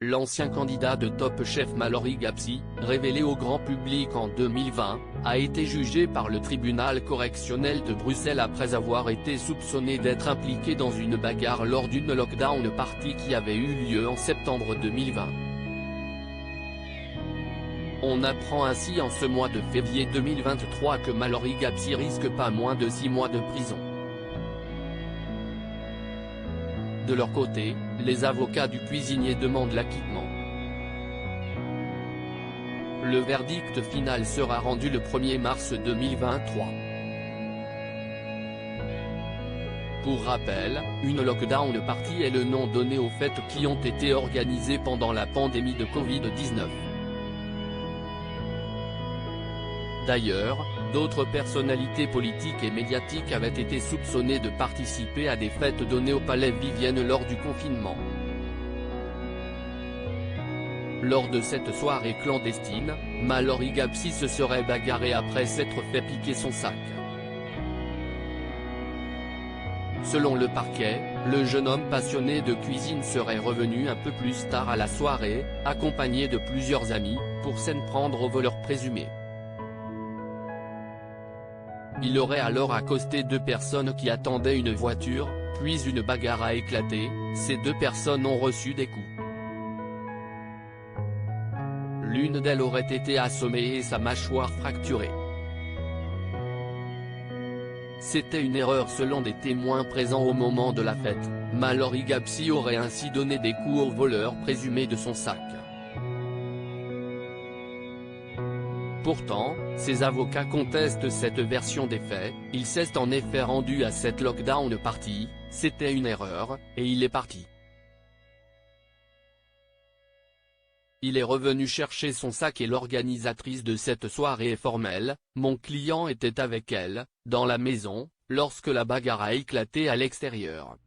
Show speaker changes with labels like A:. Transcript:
A: L'ancien candidat de Top Chef Mallory Gapsi, révélé au grand public en 2020, a été jugé par le tribunal correctionnel de Bruxelles après avoir été soupçonné d'être impliqué dans une bagarre lors d'une lockdown party qui avait eu lieu en septembre 2020. On apprend ainsi en ce mois de février 2023 que Mallory Gapsi risque pas moins de 6 mois de prison. De leur côté, les avocats du cuisinier demandent l'acquittement. Le verdict final sera rendu le 1er mars 2023. Pour rappel, une lockdown party est le nom donné aux fêtes qui ont été organisées pendant la pandémie de Covid-19. D'ailleurs, d'autres personnalités politiques et médiatiques avaient été soupçonnées de participer à des fêtes données au Palais Vivienne lors du confinement. Lors de cette soirée clandestine, Mallory Gapsi se serait bagarré après s'être fait piquer son sac. Selon le parquet, le jeune homme passionné de cuisine serait revenu un peu plus tard à la soirée, accompagné de plusieurs amis, pour s'en prendre au voleur présumé. Il aurait alors accosté 2 personnes qui attendaient une voiture, puis une bagarre a éclaté, ces 2 personnes ont reçu des coups. L'une d'elles aurait été assommée et sa mâchoire fracturée. C'était une erreur selon des témoins présents au moment de la fête, Mallory Gapsi aurait ainsi donné des coups au voleur présumé de son sac. Pourtant, ses avocats contestent cette version des faits, il s'est en effet rendu à cette lockdown party, c'était une erreur, et il est parti. Il est revenu chercher son sac et l'organisatrice de cette soirée est formelle, mon client était avec elle, dans la maison, lorsque la bagarre a éclaté à l'extérieur.